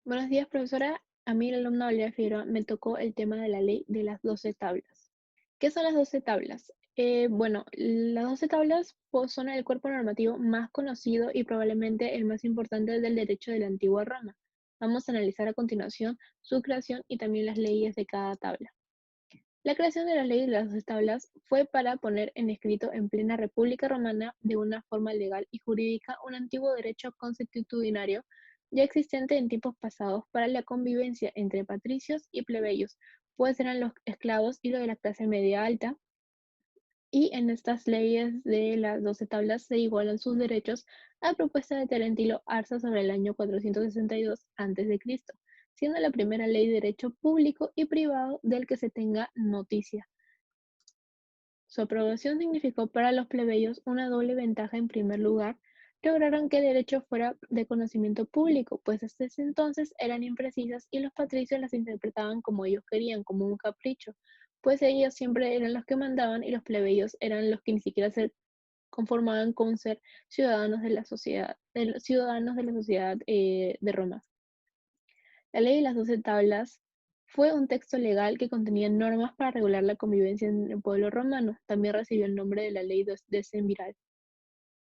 Buenos días, profesora. A mí, la alumna Valeria Figueroa, me tocó el tema de la ley de las 12 tablas. ¿Qué son las 12 tablas? Bueno, las 12 tablas son el cuerpo normativo más conocido y probablemente el más importante del derecho de la antigua Roma. Vamos a analizar a continuación su creación y también las leyes de cada tabla. La creación de la ley de las 12 tablas fue para poner en escrito en plena República Romana de una forma legal y jurídica un antiguo derecho consuetudinario ya existente en tiempos pasados para la convivencia entre patricios y plebeyos, pues eran los esclavos y los de la clase media alta, y en estas leyes de las 12 tablas se igualan sus derechos a propuesta de Terentilo Arsa sobre el año 462 a.C., siendo la primera ley de derecho público y privado del que se tenga noticia. Su aprobación significó para los plebeyos una doble ventaja. En primer lugar, lograron que el derecho fuera de conocimiento público, pues hasta ese entonces eran imprecisas y los patricios las interpretaban como ellos querían, como un capricho, pues ellos siempre eran los que mandaban y los plebeyos eran los que ni siquiera se conformaban con ser ciudadanos de la sociedad, de Roma. La ley de las 12 tablas fue un texto legal que contenía normas para regular la convivencia en el pueblo romano. También recibió el nombre de la ley de Decemviral.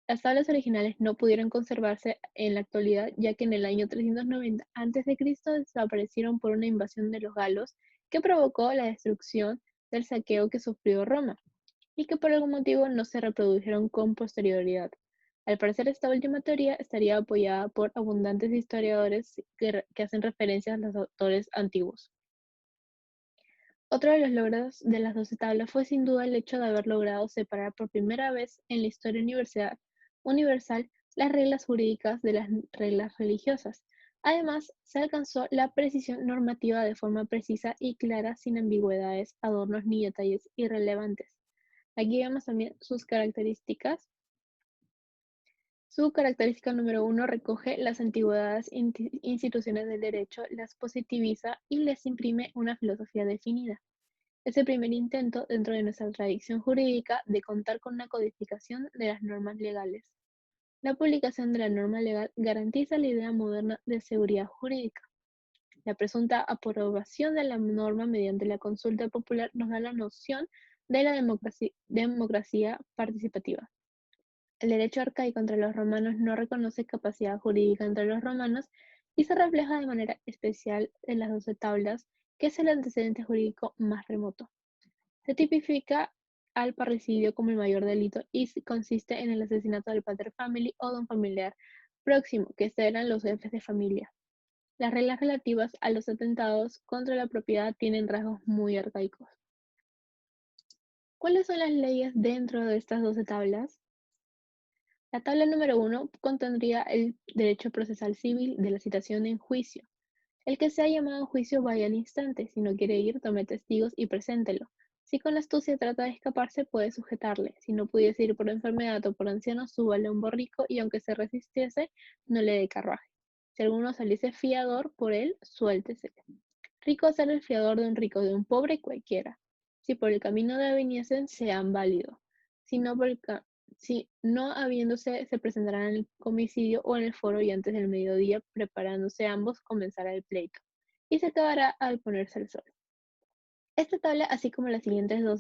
Las tablas originales no pudieron conservarse en la actualidad, ya que en el año 390 a.C. desaparecieron por una invasión de los galos que provocó la destrucción del saqueo que sufrió Roma, y que por algún motivo no se reprodujeron con posterioridad. Al parecer, esta última teoría estaría apoyada por abundantes historiadores que hacen referencia a los autores antiguos. Otro de los logros de las 12 tablas fue sin duda el hecho de haber logrado separar por primera vez en la historia universal las reglas jurídicas de las reglas religiosas. Además, se alcanzó la precisión normativa de forma precisa y clara, sin ambigüedades, adornos ni detalles irrelevantes. Aquí vemos también sus características. Su característica número uno recoge las antigüedades instituciones del derecho, las positiviza y les imprime una filosofía definida. Es el primer intento dentro de nuestra tradición jurídica de contar con una codificación de las normas legales. La publicación de la norma legal garantiza la idea moderna de seguridad jurídica. La presunta aprobación de la norma mediante la consulta popular nos da la noción de la democracia participativa. El derecho arcaico entre los romanos no reconoce capacidad jurídica entre los romanos y se refleja de manera especial en las 12 tablas, que es el antecedente jurídico más remoto. Se tipifica al parricidio como el mayor delito y consiste en el asesinato del pater family o de un familiar próximo, que eran los jefes de familia. Las reglas relativas a los atentados contra la propiedad tienen rasgos muy arcaicos. ¿Cuáles son las leyes dentro de estas 12 tablas? La tabla número uno contendría el derecho procesal civil de la citación en juicio. El que sea llamado a juicio vaya al instante. Si no quiere ir, tome testigos y preséntelo. Si con astucia trata de escaparse, puede sujetarle. Si no pudiese ir por enfermedad o por anciano, súbale a un borrico y aunque se resistiese, no le dé carruaje. Si alguno saliese fiador por él, suéltese. Rico ser el fiador de un rico, de un pobre cualquiera. Si por el camino de viniesen, sean válidos. Si no, si no habiéndose, se presentarán en el comicidio o en el foro y antes del mediodía, preparándose ambos, comenzará el pleito. Y se acabará al ponerse el sol. Esta tabla, así como las siguientes dos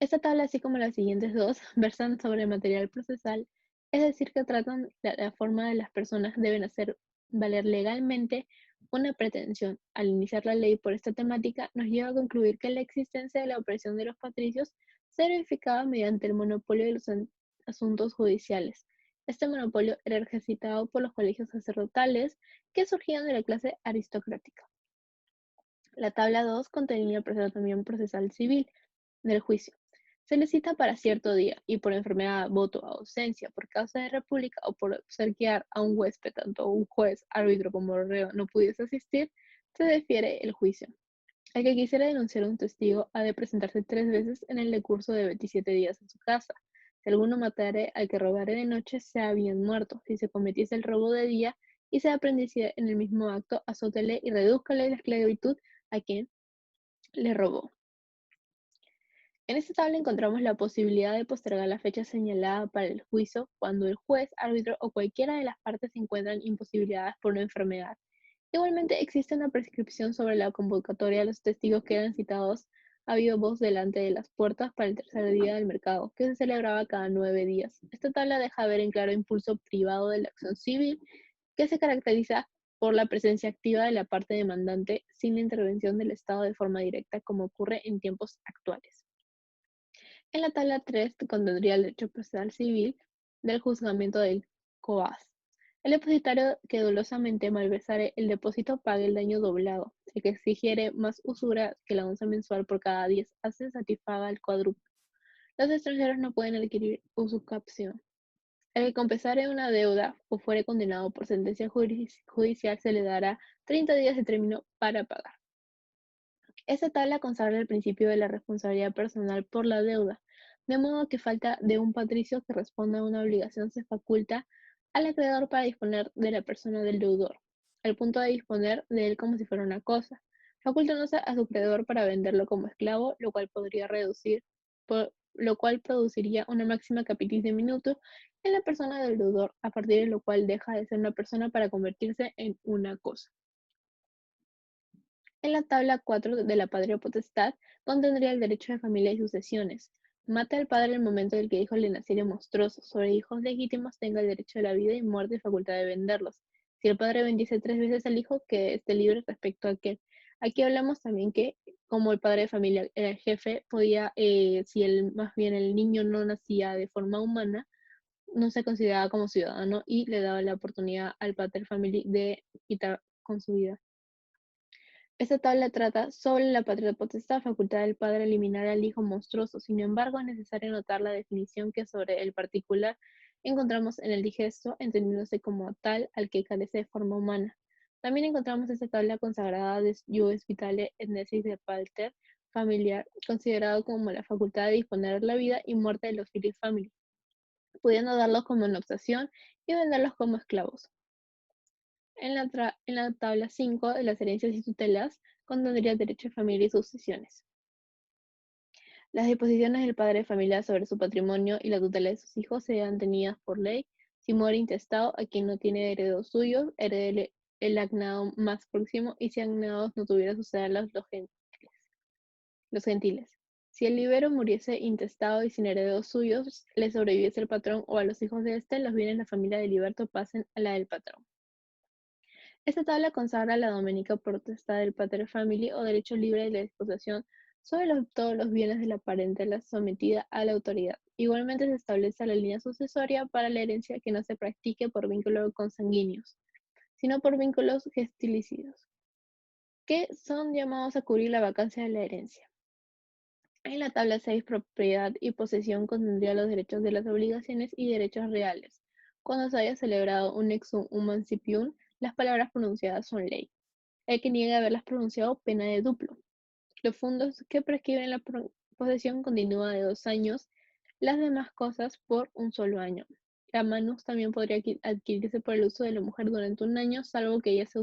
esta tabla, así como las siguientes dos, versan sobre material procesal, es decir, que tratan la forma de las personas deben hacer valer legalmente una pretensión. Al iniciar la ley por esta temática, nos lleva a concluir que la existencia de la opresión de los patricios se verificaba mediante el monopolio de los asuntos judiciales. Este monopolio era ejercitado por los colegios sacerdotales que surgían de la clase aristocrática. La tabla 2 contenía el procedimiento procesal civil del juicio. Se le cita para cierto día y por enfermedad, voto, ausencia, por causa de república o por obsequiar a un huésped, tanto un juez, árbitro como reo no pudiese asistir, se defiere el juicio. El que quisiera denunciar a un testigo ha de presentarse 3 veces en el decurso de 27 días en su casa. Si alguno matare al que robare de noche, sea bien muerto. Si se cometiese el robo de día y se aprendiese en el mismo acto, azótele y redúzcale la esclavitud a quien le robó. En esta tabla encontramos la posibilidad de postergar la fecha señalada para el juicio cuando el juez, árbitro o cualquiera de las partes se encuentran imposibilitadas por una enfermedad. Igualmente, existe una prescripción sobre la convocatoria de los testigos que eran citados a viva voz delante de las puertas para el tercer día del mercado, que se celebraba cada 9 días. Esta tabla deja ver en claro impulso privado de la acción civil, que se caracteriza por la presencia activa de la parte demandante sin la intervención del Estado de forma directa, como ocurre en tiempos actuales. En la tabla 3 contendría el derecho procesal civil del juzgamiento del COAS. El depositario que dolosamente malversare el depósito pague el daño doblado. El que exigiere más usura que la onza mensual por cada 10 hace satisfaga el cuádruplo. Los extranjeros no pueden adquirir usucapión. El que compensare una deuda o fuere condenado por sentencia judicial se le dará 30 días de término para pagar. Esta tabla consagra el principio de la responsabilidad personal por la deuda, de modo que falta de un patricio que responda a una obligación se faculta al acreedor para disponer de la persona del deudor, al punto de disponer de él como si fuera una cosa, facultándose a su acreedor para venderlo como esclavo, lo cual produciría una máxima capitis de minuto en la persona del deudor, a partir de lo cual deja de ser una persona para convertirse en una cosa. En la tabla 4 de la patria potestad contendría el derecho de familia y sucesiones. Mata al padre el momento en el que hijo le naciere monstruoso. Sobre hijos legítimos tenga el derecho de la vida y muerte y facultad de venderlos. Si el padre bendice 3 veces al hijo, que esté libre respecto a aquel. Aquí hablamos también que, como el padre de familia era el jefe, podía, si más bien el niño no nacía de forma humana, no se consideraba como ciudadano y le daba la oportunidad al pater familia de quitar con su vida. Esta tabla trata sobre la patria potestad, facultad del padre eliminar al hijo monstruoso. Sin embargo, es necesario notar la definición que sobre el particular encontramos en el digesto, entendiéndose como tal al que carece de forma humana. También encontramos esta tabla consagrada de Ius Vitale et Necis de Pater familiar, considerado como la facultad de disponer la vida y muerte de los filius famili, pudiendo darlos como en optación y venderlos como esclavos. En la tabla 5 de las herencias y tutelas contendría derecho de familia y sucesiones. Las disposiciones del padre de familia sobre su patrimonio y la tutela de sus hijos sean tenidas por ley. Si muere intestado, a quien no tiene herederos suyos, herede el agnado más próximo, y si agnados no tuviera sucederlos los gentiles. Si el libero muriese intestado y sin herederos suyos, le sobreviviese el patrón o a los hijos de éste, los bienes de la familia del liberto pasen a la del patrón. Esta tabla consagra la doménica potestad del pater familia o derecho libre de la disposición sobre todos los bienes de la parentela sometida a la autoridad. Igualmente se establece la línea sucesoria para la herencia que no se practique por vínculos consanguíneos, sino por vínculos gestilicidos, que son llamados a cubrir la vacancia de la herencia. En la tabla 6, propiedad y posesión contendría los derechos de las obligaciones y derechos reales. Cuando se haya celebrado un exum mancipium, las palabras pronunciadas son ley. El que niegue haberlas pronunciado, pena de duplo. Los fondos que prescriben la posesión continúa de 2 años, las demás cosas por un solo año. La manus también podría adquirirse por el uso de la mujer durante 1 año, salvo que ella se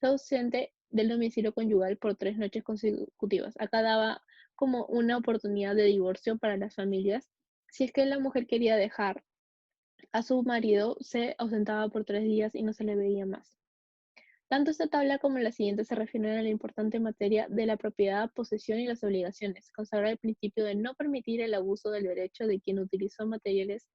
ausente del domicilio conyugal por 3 noches consecutivas. Acá daba como una oportunidad de divorcio para las familias. Si es que la mujer quería dejar a su marido, se ausentaba por 3 días y no se le veía más. Tanto esta tabla como la siguiente se refieren a la importante materia de la propiedad, posesión y las obligaciones. Consagra el principio de no permitir el abuso del derecho de quien utilizó materiales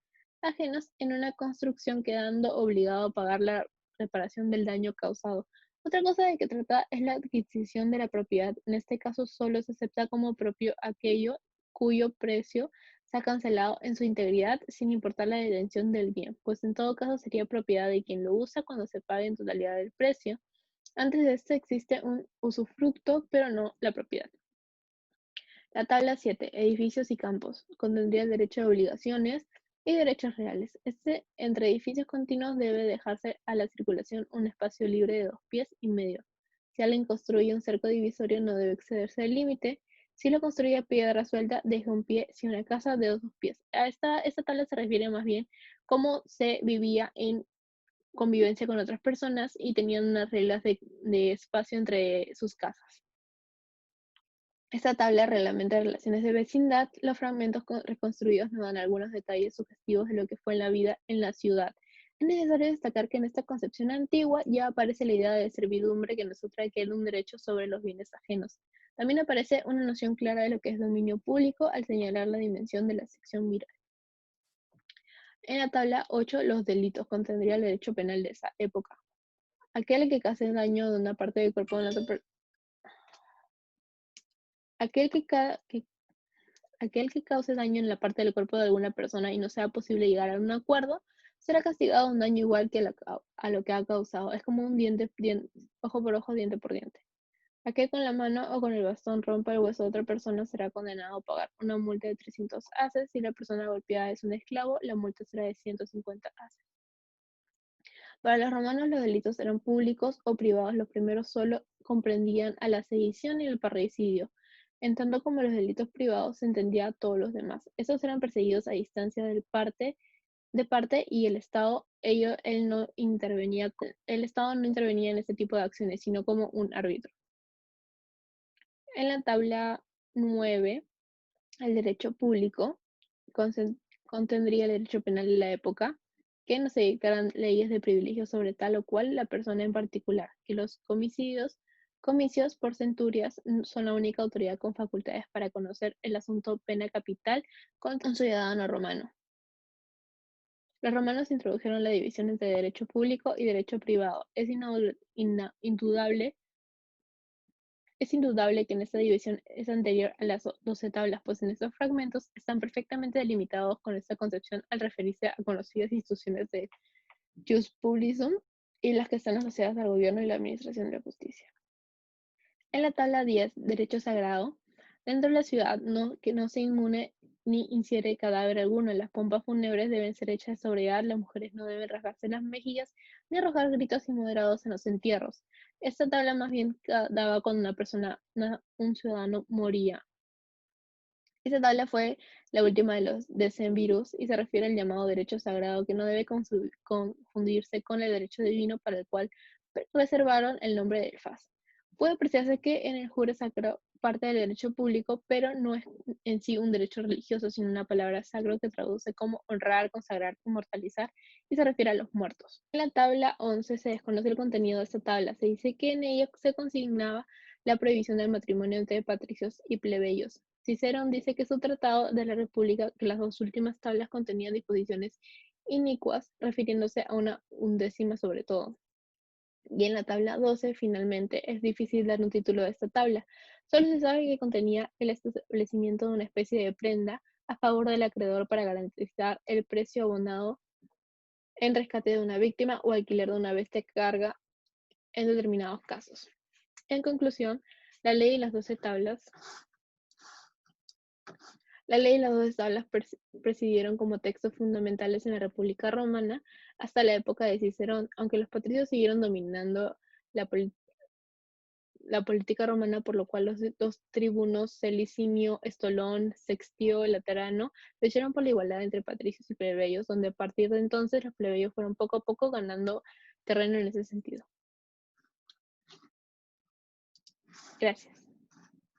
ajenos en una construcción, quedando obligado a pagar la reparación del daño causado. Otra cosa de que trata es la adquisición de la propiedad. En este caso solo se acepta como propio aquello cuyo precio se ha cancelado en su integridad sin importar la detención del bien, pues en todo caso sería propiedad de quien lo usa cuando se pague en totalidad el precio. Antes de esto existe un usufructo, pero no la propiedad. La tabla 7, edificios y campos, contendría el derecho de obligaciones y derechos reales. Entre edificios continuos debe dejarse a la circulación un espacio libre de 2 pies y medio. Si alguien construye un cerco divisorio, no debe excederse del límite. Si lo construye a piedra suelta, deja un pie. Si una casa, de 2 pies. Esta tabla se refiere más bien cómo se vivía en convivencia con otras personas y tenían unas reglas de espacio entre sus casas. Esta tabla reglamenta relaciones de vecindad. Los fragmentos reconstruidos nos dan algunos detalles sugestivos de lo que fue la vida en la ciudad. Es necesario destacar que en esta concepción antigua ya aparece la idea de servidumbre, que no es otra que un derecho sobre los bienes ajenos. También aparece una noción clara de lo que es dominio público al señalar la dimensión de la sección viral. En la tabla 8, los delitos contendría el derecho penal de esa época. Aquel que cause daño de una parte del cuerpo de una otra aquel aquel que cause daño en la parte del cuerpo de alguna persona y no sea posible llegar a un acuerdo, será castigado un daño igual que a lo que ha causado. Es como un ojo por ojo, diente por diente. Aquel con la mano o con el bastón rompa el hueso de otra persona será condenado a pagar una multa de 300 haces. Si la persona golpeada es un esclavo, la multa será de 150 haces. Para los romanos los delitos eran públicos o privados. Los primeros solo comprendían a la sedición y el parricidio, en tanto como los delitos privados se entendía a todos los demás. Estos eran perseguidos a distancia de parte y el Estado no intervenía en este tipo de acciones, sino como un árbitro. En la tabla 9, el derecho público contendría el derecho penal de la época, que no se dictaran leyes de privilegio sobre tal o cual la persona en particular, que los comicios por centurias son la única autoridad con facultades para conocer el asunto pena capital contra un ciudadano romano. Los romanos introdujeron la división entre derecho público y derecho privado. Es indudable que en esta división es anterior a las 12 tablas, pues en estos fragmentos están perfectamente delimitados con esta concepción al referirse a conocidas instituciones de jus publicum y las que están asociadas al gobierno y la administración de la justicia. En la tabla 10, derecho sagrado, dentro de la ciudad que no se inmune ni infiere cadáver alguno. Las pompas fúnebres deben ser hechas de sobriedad, las mujeres no deben rasgarse las mejillas ni arrojar gritos inmoderados en los entierros. Esta tabla más bien daba cuando un ciudadano moría. Esta tabla fue la última de los decemvirus y se refiere al llamado derecho sagrado, que no debe confundirse con el derecho divino, para el cual reservaron el nombre del faz. Puede apreciarse que en el jure sacro parte del derecho público, pero no es en sí un derecho religioso, sino una palabra sacro que traduce como honrar, consagrar, inmortalizar y se refiere a los muertos. En la tabla 11 se desconoce el contenido de esta tabla. Se dice que en ella se consignaba la prohibición del matrimonio entre patricios y plebeyos. Cicerón dice que su tratado de la República, que las dos últimas tablas contenían disposiciones inicuas, refiriéndose a una undécima sobre todo. Y en la tabla 12, finalmente, es difícil dar un título a esta tabla. Solo se sabe que contenía el establecimiento de una especie de prenda a favor del acreedor para garantizar el precio abonado en rescate de una víctima o alquiler de una bestia carga en determinados casos. En conclusión, la ley y las 12 tablas La ley y las 12 tablas presidieron como textos fundamentales en la República Romana hasta la época de Cicerón, aunque los patricios siguieron dominando la, la política romana, por lo cual los dos tribunos, Celicinio, Estolón, Sextio, Laterano, lucharon por la igualdad entre patricios y plebeyos, donde a partir de entonces los plebeyos fueron poco a poco ganando terreno en ese sentido. Gracias.